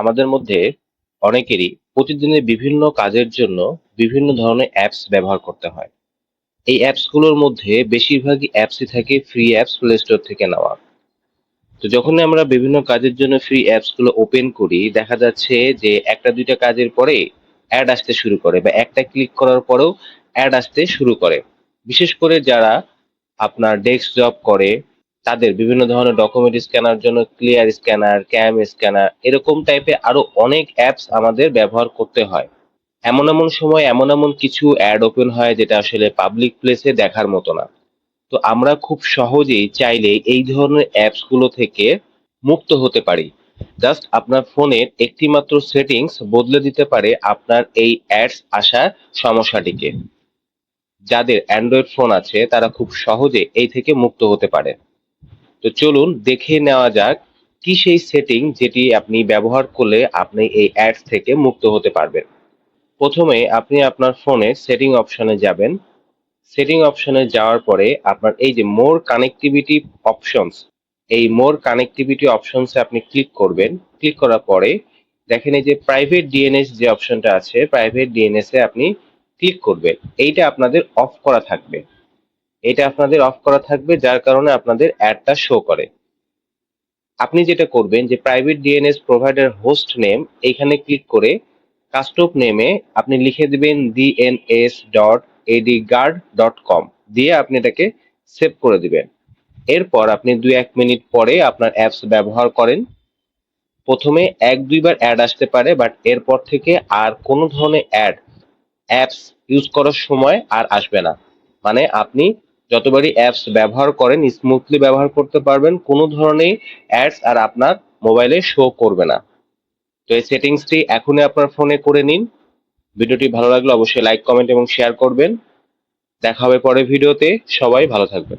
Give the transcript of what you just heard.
আমাদের মধ্যে অনেকেরই প্রতিদিনের বিভিন্ন কাজের জন্য বিভিন্ন ধরনের অ্যাপস ব্যবহার করতে হয়। এই অ্যাপসগুলোর মধ্যে বেশিরভাগই অ্যাপসই থাকে ফ্রি অ্যাপস প্লে স্টোর থেকে নেওয়া। তো যখনই আমরা বিভিন্ন কাজের জন্য ফ্রি অ্যাপস গুলো ওপেন করি, দেখা যাচ্ছে যে একটা দুইটা কাজের পরে অ্যাড আসতে শুরু করে বা একটা ক্লিক করার পরেও অ্যাড আসতে শুরু করে। বিশেষ করে যারা আপনার ডেস্ক জব করে, তাদের বিভিন্ন ধরনের ডকুমেন্ট স্ক্যানার জন্য ক্লিয়ার স্ক্যানার, ক্যাম স্ক্যানার এরকম টাইপের আরো অনেক অ্যাপস আমাদের ব্যবহার করতে হয়। এমন এমন সময় এমন এমন কিছু অ্যাড ওপেন হয় যেটা আসলে পাবলিক প্লেসে দেখার মতো না। তো আমরা খুব সহজেই চাইলে এই ধরনের অ্যাপস গুলো থেকে মুক্ত হতে পারি। জাস্ট আপনার ফোনের একটি মাত্র সেটিংস বদলে দিতে পারে আপনার এই অ্যাডস আসা সমস্যাটিকে। যাদের অ্যান্ড্রয়েড ফোন আছে তারা খুব সহজে এই থেকে মুক্ত হতে পারে। তো চলুন দেখে নেওয়া যাক কি সেই সেটিং যেটি আপনি ব্যবহার করলে আপনি এই অ্যাডস থেকে মুক্ত হতে পারবেন। প্রথমে আপনি আপনার ফোনে সেটিং অপশনে যাবেন। সেটিং অপশনে যাওয়ার পরে আপনার এই যে মোর কানেক্টিভিটি অপশনস, এই মোর কানেক্টিভিটি অপশনসে আপনি ক্লিক করবেন। ক্লিক করার পরে দেখেন এই যে প্রাইভেট ডিএনএস যে অপশনটা আছে, প্রাইভেট ডিএনএস এ আপনি ক্লিক করবেন। এইটা আপনাদের অফ করা থাকবে। এটা আপনাদের অফ করা থাকবে যার কারণে আপনাদের অ্যাডটা শো করে। আপনি যেটা করবেন যে private DNS provider host name এইখানে ক্লিক করে কাস্টম নেমে আপনি লিখে দিবেন dns.adguard.com দিয়ে আপনি এটাকে সেভ করে দিবেন। এরপর আপনি ২-১ মিনিট পরে আপনার অ্যাপস ব্যবহার করেন। প্রথমে ১-২ বার অ্যাড আসতে পারে, বাট এরপর থেকে আর কোনো ধরনের অ্যাপস ইউজ করার সময় আর আসবে না। মানে আপনি যতবারই অ্যাপস ব্যবহার করেন স্মুথলি ব্যবহার করতে পারবেন, কোনো ধরনের অ্যাডস আর আপনার মোবাইলে শো করবে না। তো এই সেটিংসটি এখনই আপনার ফোনে করে নিন। ভিডিওটি ভালো লাগলে অবশ্যই লাইক, কমেন্ট এবং শেয়ার করবেন। দেখা হবে পরের ভিডিওতে। সবাই ভালো থাকবেন।